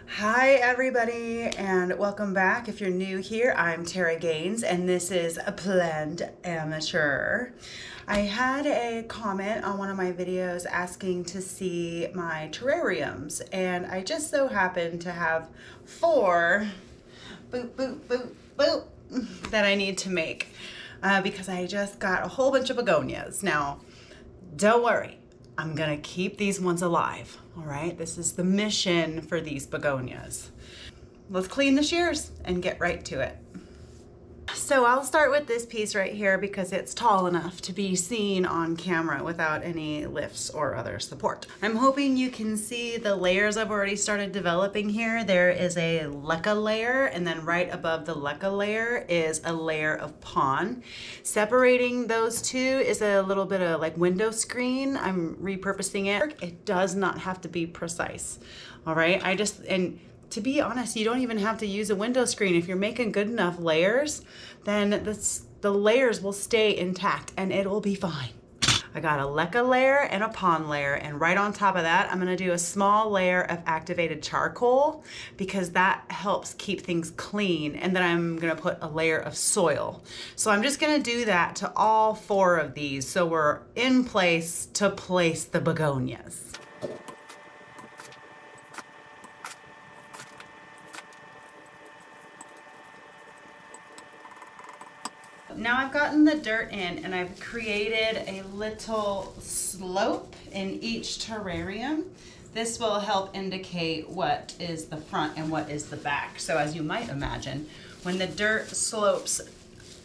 Hi everybody and welcome back. If you're new here, I'm Tara Gaines and this is a Planned Amateur. I had a comment on one of my videos asking to see my terrariums, and I just so happen to have 4 boop boop boop boop that I need to make because I just got a whole bunch of begonias. Now don't worry, I'm gonna keep these ones alive, all right? This is the mission for these begonias. Let's clean the shears and get right to it. So I'll start with this piece right here because it's tall enough to be seen on camera without any lifts or other support. I'm hoping you can see the layers I've already started developing here. There is a leca layer, and then right above the leca layer is a layer of pon. Separating those two is a little bit of like window screen. I'm repurposing it. It does not have to be precise, all right? And to be honest, you don't even have to use a window screen. If you're making good enough layers, then the layers will stay intact and it will be fine. I got a leca layer and a pon layer, and right on top of that, I'm gonna do a small layer of activated charcoal because that helps keep things clean, and then I'm gonna put a layer of soil. So I'm just gonna do that to all 4 of these so we're in place to place the begonias. Now I've gotten the dirt in and I've created a little slope in each terrarium. This will help indicate what is the front and what is the back. So as you might imagine, when the dirt slopes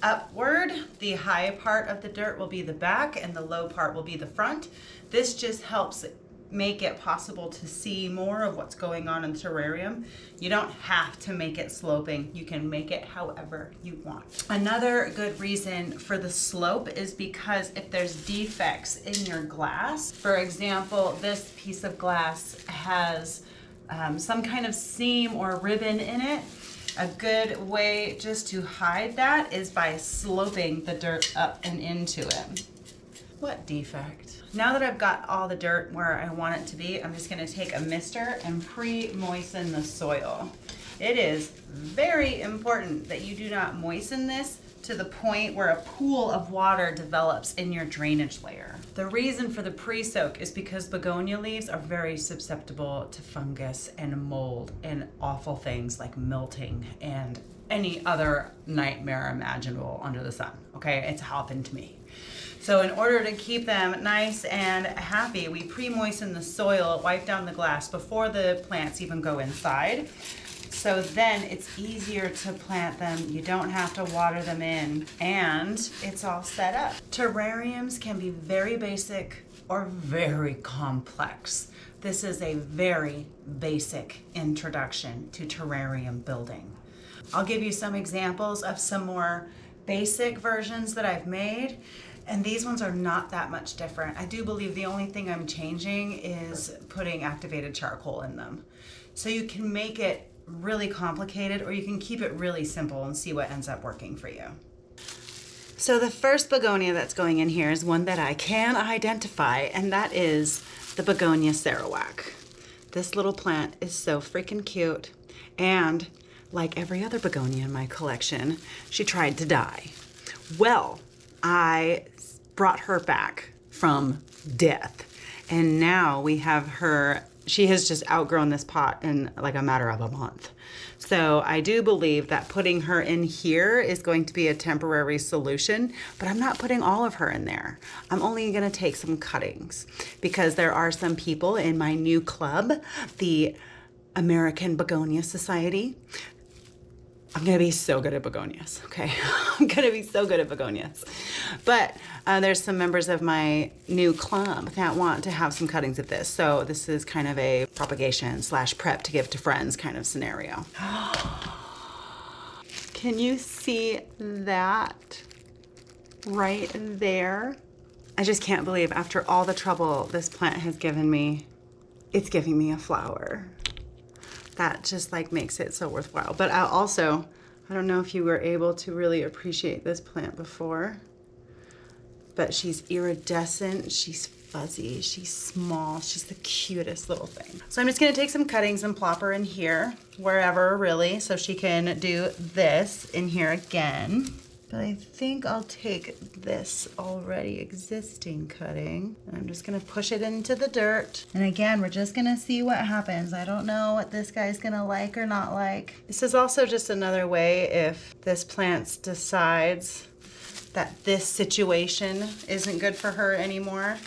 upward, the high part of the dirt will be the back and the low part will be the front. This just helps make it possible to see more of what's going on in the terrarium. You don't have to make it sloping. You can make it however you want. Another good reason for the slope is because if there's defects in your glass, for example, this piece of glass has some kind of seam or ribbon in it, a good way just to hide that is by sloping the dirt up and into it. What defect? Now that I've got all the dirt where I want it to be, I'm just gonna take a mister and pre-moisten the soil. It is very important that you do not moisten this to the point where a pool of water develops in your drainage layer. The reason for the pre-soak is because begonia leaves are very susceptible to fungus and mold and awful things like milting and any other nightmare imaginable under the sun, okay? It's happened to me. So in order to keep them nice and happy, we pre-moisten the soil, wipe down the glass before the plants even go inside. So then it's easier to plant them. You don't have to water them in, and it's all set up. Terrariums can be very basic or very complex. This is a very basic introduction to terrarium building. I'll give you some examples of some more basic versions that I've made. And these ones are not that much different. I do believe the only thing I'm changing is putting activated charcoal in them. So you can make it really complicated or you can keep it really simple and see what ends up working for you. So the first begonia that's going in here is one that I can identify, and that is the begonia sarawak. This little plant is so freaking cute, and like every other begonia in my collection, she tried to die. Well, I brought her back from death, and now we have her. She has just outgrown this pot in like a matter of a month. So I do believe that putting her in here is going to be a temporary solution, but I'm not putting all of her in there. I'm only gonna take some cuttings because there are some people in my new club, the American Begonia Society. I'm gonna be so good at begonias, okay? I'm gonna be so good at begonias. But there's some members of my new club that want to have some cuttings of this. So this is kind of a propagation / prep to give to friends kind of scenario. Can you see that right there? I just can't believe after all the trouble this plant has given me, it's giving me a flower. That just like makes it so worthwhile. But I don't know if you were able to really appreciate this plant before, but she's iridescent, she's fuzzy. She's small. She's the cutest little thing. So I'm just gonna take some cuttings and plop her in here, wherever really, so she can do this in here again. But I think I'll take this already existing cutting and I'm just gonna push it into the dirt. And again, we're just gonna see what happens. I don't know what this guy's gonna like or not like. This is also just another way if this plant decides that this situation isn't good for her anymore,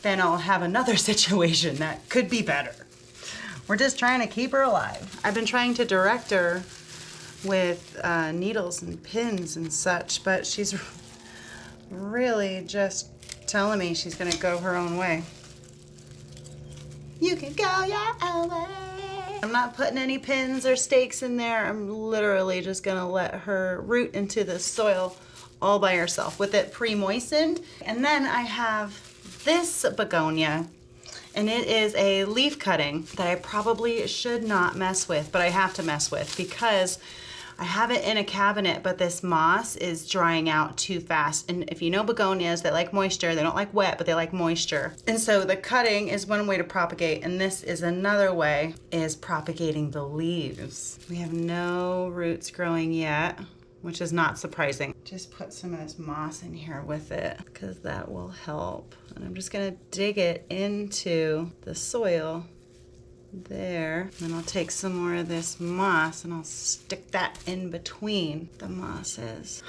then I'll have another situation that could be better. We're just trying to keep her alive. I've been trying to direct her with needles and pins and such, but she's really just telling me she's gonna go her own way. You can go your own way. I'm not putting any pins or stakes in there. I'm literally just gonna let her root into the soil all by herself with it pre-moistened. And then I have this begonia, and it is a leaf cutting that I probably should not mess with, but I have to mess with because I have it in a cabinet, but this moss is drying out too fast. And if you know begonias, they like moisture. They don't like wet, but they like moisture. And so the cutting is one way to propagate, and this is another way, is propagating the leaves. We have no roots growing yet, which is not surprising. Just put some of this moss in here with it because that will help. And I'm just gonna dig it into the soil there. Then I'll take some more of this moss and I'll stick that in between the mosses.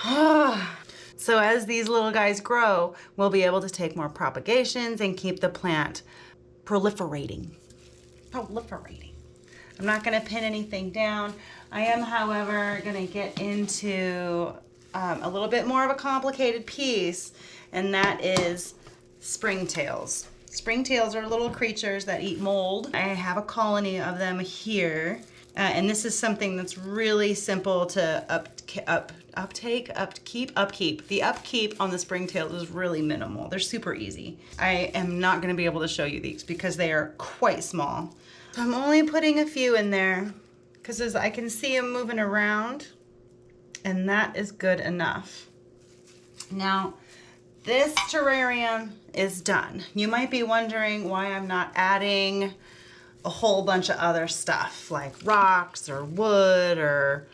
So as these little guys grow, we'll be able to take more propagations and keep the plant proliferating. I'm not gonna pin anything down. I am, however, gonna get into a little bit more of a complicated piece, and that is springtails. Springtails are little creatures that eat mold. I have a colony of them here, and this is something that's really simple to upkeep. The upkeep on the springtails is really minimal. They're super easy. I am not gonna be able to show you these because they are quite small. So I'm only putting a few in there because as I can see them moving around, and that is good enough. Now, this terrarium is done. You might be wondering why I'm not adding a whole bunch of other stuff like rocks or wood or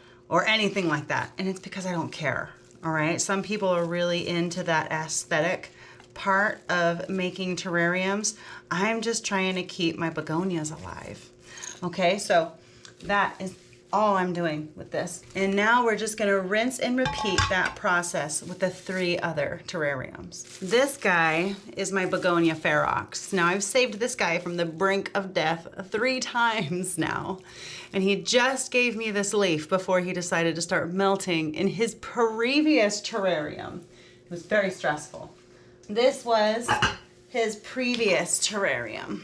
anything like that. And it's because I don't care, all right? Some people are really into that aesthetic part of making terrariums. I'm just trying to keep my begonias alive. Okay, so that is all I'm doing with this. And now we're just gonna rinse and repeat that process with the 3 other terrariums. This guy is my begonia ferox. Now I've saved this guy from the brink of death 3 times now. And he just gave me this leaf before he decided to start melting in his previous terrarium. It was very stressful. This was his previous terrarium.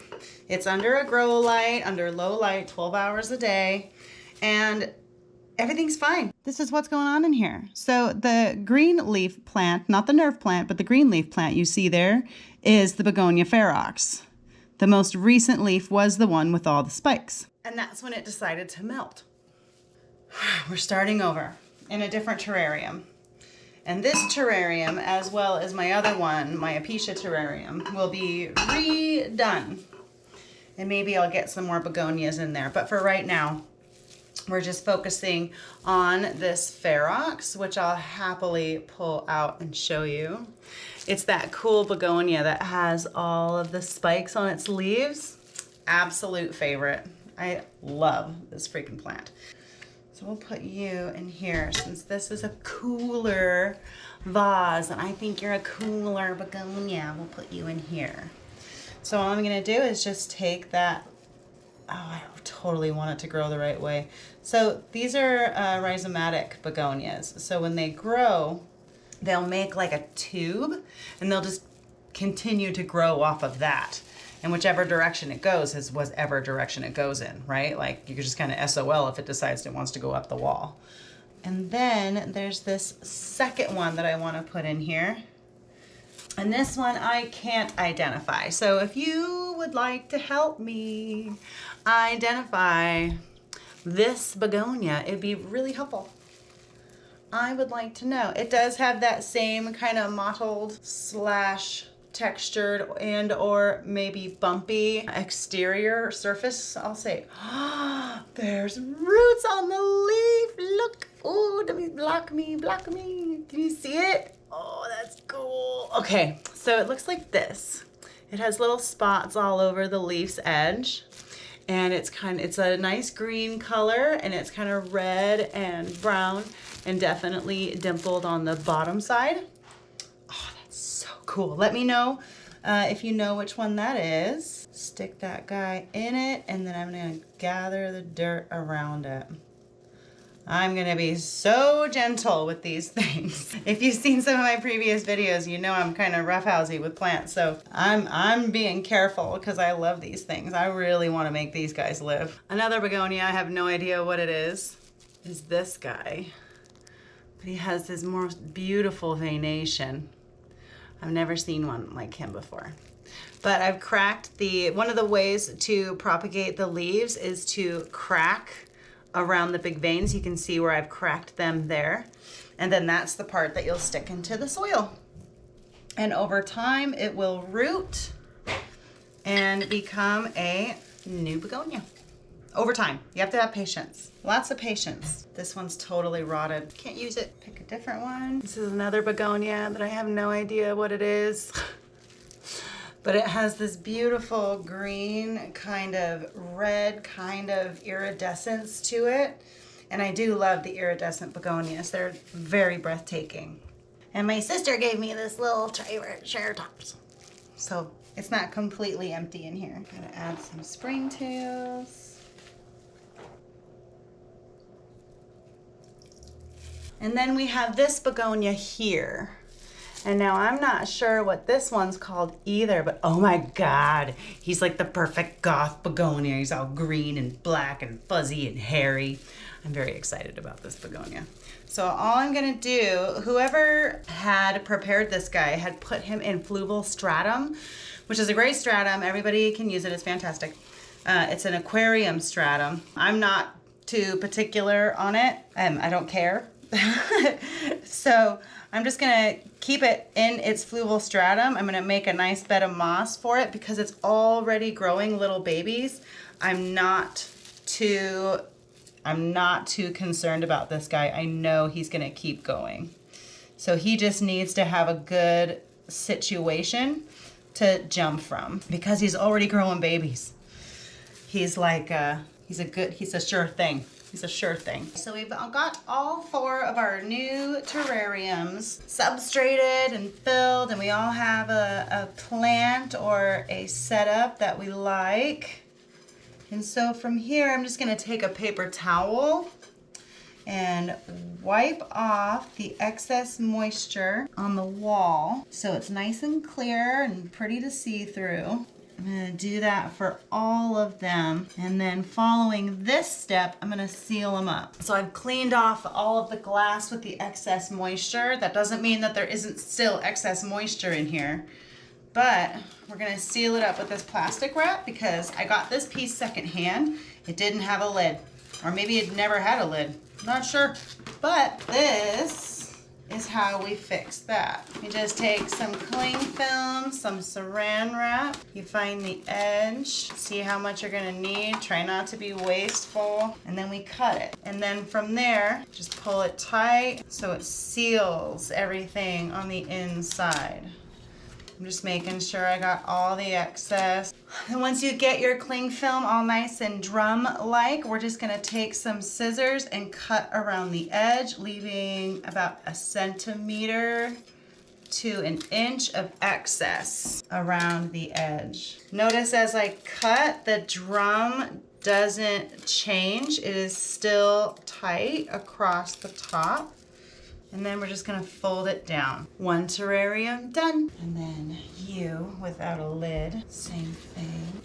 It's under a grow light, under low light, 12 hours a day. And everything's fine. This is what's going on in here. So the green leaf plant, not the nerve plant, but the green leaf plant you see there is the begonia ferox. The most recent leaf was the one with all the spikes. And that's when it decided to melt. We're starting over in a different terrarium. And this terrarium, as well as my other one, my apicia terrarium, will be redone. And maybe I'll get some more begonias in there. But for right now, we're just focusing on this ferox, which I'll happily pull out and show you. It's that cool begonia that has all of the spikes on its leaves. Absolute favorite. I love this freaking plant. So we'll put you in here since this is a cooler vase and I think you're a cooler begonia. We'll put you in here. So all I'm gonna do is just take that. Oh, I totally want it to grow the right way. So these are rhizomatic begonias. So when they grow, they'll make like a tube and they'll just continue to grow off of that. And whichever direction it goes is whatever direction it goes in, right? Like you could just kind of SOL if it decides it wants to go up the wall. And then there's this second one that I want to put in here. And this one I can't identify. So if you would like to help me identify this begonia, it'd be really helpful. I would like to know. It does have that same kind of mottled slash textured and or maybe bumpy exterior surface, I'll say, there's roots on the leaf. Look. Oh, block me. Can you see it? Oh, that's cool. Okay, so it looks like this. It has little spots all over the leaf's edge. And it's a nice green color, and it's kind of red and brown and definitely dimpled on the bottom side. Oh, that's so cool. Let me know if you know which one that is. Stick that guy in it, and then I'm gonna gather the dirt around it. I'm gonna be so gentle with these things. If you've seen some of my previous videos, you know I'm kind of roughhousey with plants, so I'm being careful because I love these things. I really want to make these guys live. Another begonia, I have no idea what it is this guy. But he has this most beautiful venation. I've never seen one like him before. But I've cracked one of the ways to propagate the leaves is to crack around the big veins. You can see where I've cracked them there. And then that's the part that you'll stick into the soil. And over time, it will root and become a new begonia. Over time, you have to have patience. Lots of patience. This one's totally rotted. Can't use it. Pick a different one. This is another begonia that I have no idea what it is. But it has this beautiful green, kind of red, kind of iridescence to it. And I do love the iridescent begonias. They're very breathtaking. And my sister gave me this little triceratops. So it's not completely empty in here. Gotta add some springtails. And then we have this begonia here. And now I'm not sure what this one's called either, but oh my God, he's like the perfect goth begonia. He's all green and black and fuzzy and hairy. I'm very excited about this begonia. So all I'm gonna do, whoever had prepared this guy had put him in fluval stratum, which is a great stratum. Everybody can use it, it's fantastic. It's an aquarium stratum. I'm not too particular on it, I don't care. So I'm just gonna keep it in its fluval stratum. I'm gonna make a nice bed of moss for it because it's already growing little babies. I'm not too concerned about this guy. I know he's gonna keep going. So he just needs to have a good situation to jump from because he's already growing babies. He's like, he's a sure thing. He's a sure thing. So we've got all 4 of our new terrariums substrated and filled, and we all have a plant or a setup that we like. And so from here, I'm just gonna take a paper towel and wipe off the excess moisture on the wall so it's nice and clear and pretty to see through. I'm gonna do that for all of them. And then following this step, I'm gonna seal them up. So I've cleaned off all of the glass with the excess moisture. That doesn't mean that there isn't still excess moisture in here, but we're gonna seal it up with this plastic wrap because I got this piece secondhand. It didn't have a lid, or maybe it never had a lid. Not sure, but this is how we fix that. You just take some cling film, some saran wrap, you find the edge, see how much you're gonna need, try not to be wasteful, and then we cut it. And then from there, just pull it tight so it seals everything on the inside. I'm just making sure I got all the excess. And once you get your cling film all nice and drum-like, we're just gonna take some scissors and cut around the edge, leaving about 1 centimeter to 1 inch of excess around the edge. Notice as I cut, the drum doesn't change. It is still tight across the top. And then we're just gonna fold it down. 1 terrarium, done. And then you, without a lid, same thing.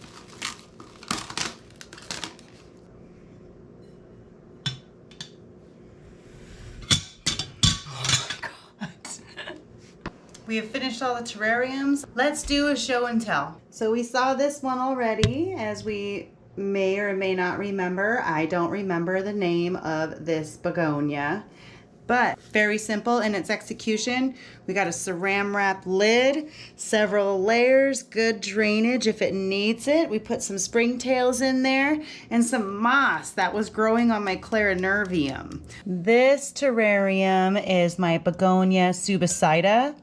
Oh my God. We have finished all the terrariums. Let's do a show and tell. So we saw this one already, as we may or may not remember. I don't remember the name of this begonia. but very simple in its execution. We got a saran wrap lid, several layers, good drainage if it needs it. We put some springtails in there and some moss that was growing on my terrarium. This terrarium is my begonia subicida,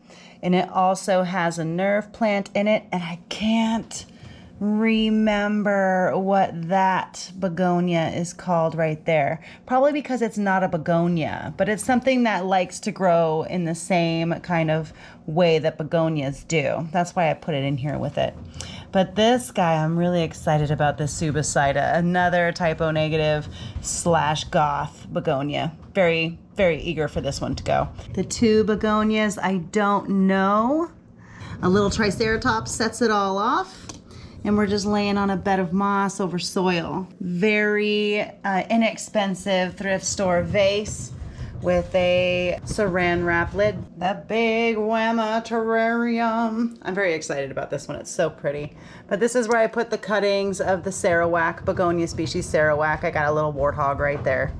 and it also has a nerve plant in it, and I can't remember what that begonia is called right there. Probably because it's not a begonia, but it's something that likes to grow in the same kind of way that begonias do. That's why I put it in here with it. But this guy, I'm really excited about this subicida, another typo negative / goth begonia. Very, very eager for this one to go. The two begonias, I don't know. A little triceratops sets it all off. And we're just laying on a bed of moss over soil. Very inexpensive thrift store vase with a saran wrap lid. That big whamma terrarium. I'm very excited about this one. It's so pretty. But this is where I put the cuttings of the Sarawak, begonia species Sarawak. I got a little warthog right there.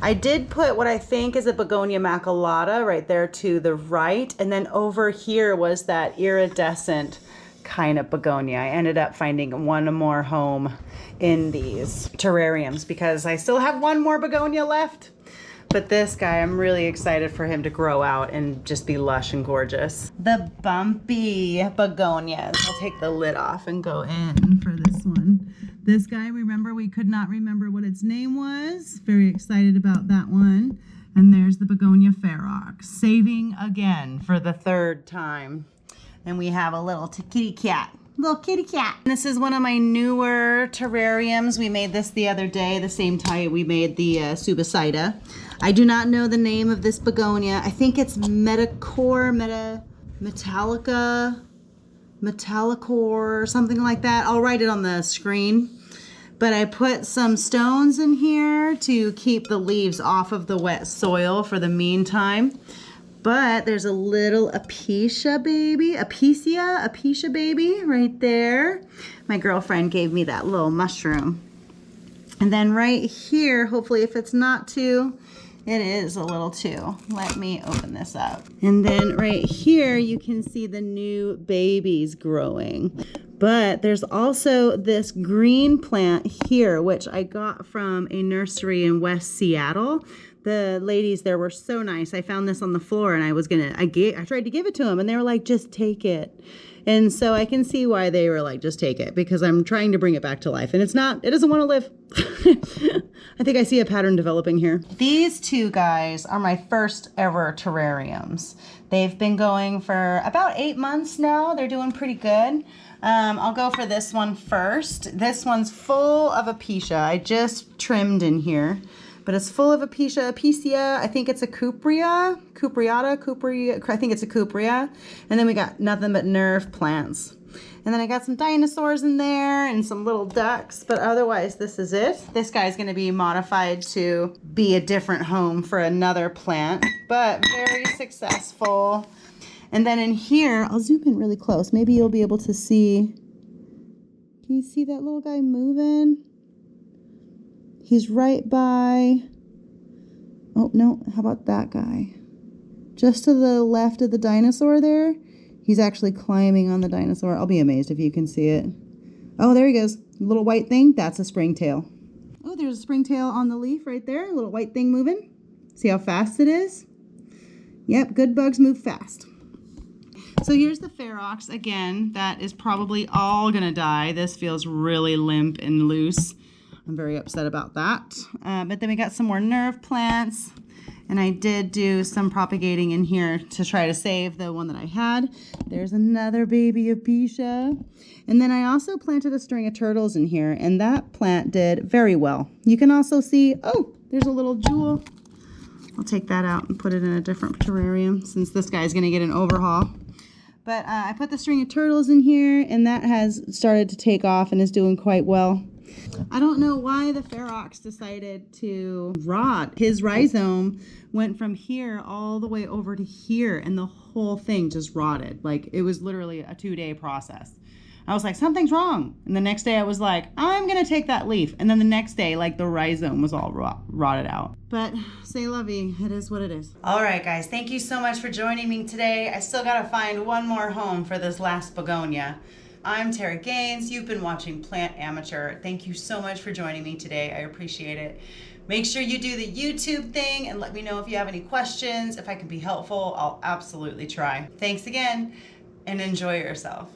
I did put what I think is a begonia maculata right there to the right. And then over here was that iridescent kind of begonia. I ended up finding one more home in these terrariums because I still have one more begonia left. But this guy, I'm really excited for him to grow out and just be lush and gorgeous. The bumpy begonias. I'll take the lid off and go in for this one. This guy, remember, we could not remember what its name was. Very excited about that one. And there's the begonia ferox, saving again for the third time. And we have a little kitty cat. Little kitty cat. This is one of my newer terrariums. We made this the other day, the same time we made the subicida. I do not know the name of this begonia. I think it's Metallica, Metallicor, something like that. I'll write it on the screen. But I put some stones in here to keep the leaves off of the wet soil for the meantime. But there's a little apicia baby right there. My girlfriend gave me that little mushroom. And then right here, hopefully if it's not too, it is a little too. Let me open this up. And then right here, you can see the new babies growing. But there's also this green plant here, which I got from a nursery in West Seattle. The ladies there were so nice. I found this on the floor and I tried to give it to them and they were like, just take it. And so I can see why they were like, just take it, because I'm trying to bring it back to life and it doesn't want to live. I think I see a pattern developing here. These two guys are my first ever terrariums. They've been going for about 8 months now. They're doing pretty good. I'll go for this one first. This one's full of apicia. I just trimmed in here. But it's full of apicia. I think it's a cuprea. I think it's a cuprea. And then we got nothing but nerve plants. And then I got some dinosaurs in there and some little ducks. But otherwise, this is it. This guy's going to be modified to be a different home for another plant. But very successful. And then in here, I'll zoom in really close. Maybe you'll be able to see. Can you see that little guy moving? He's right by, oh no, how about that guy? Just to the left of the dinosaur there. He's actually climbing on the dinosaur. I'll be amazed if you can see it. Oh, there he goes. Little white thing, that's a springtail. Oh, there's a springtail on the leaf right there. A little white thing moving. See how fast it is? Yep, good bugs move fast. So here's the ferox again. That is probably all gonna die. This feels really limp and loose. I'm very upset about that. But then we got some more nerve plants. And I did do some propagating in here to try to save the one that I had. There's another baby apicia. And then I also planted a string of turtles in here. And that plant did very well. You can also see, oh, there's a little jewel. I'll take that out and put it in a different terrarium since this guy's going to get an overhaul. But I put the string of turtles in here. And that has started to take off and is doing quite well. I don't know why the ferox decided to rot. His rhizome went from here all the way over to here and the whole thing just rotted. Like it was literally a 2-day process. I was like, something's wrong. And the next day I was like, I'm gonna take that leaf. And then the next day, like the rhizome was all rotted out. But say lovey, it is what it is. All right, guys, thank you so much for joining me today. I still gotta find one more home for this last begonia. I'm Tara Gaines. You've been watching Plant Amateur. Thank you so much for joining me today. I appreciate it. Make sure you do the YouTube thing and let me know if you have any questions. If I can be helpful, I'll absolutely try. Thanks again and enjoy yourself.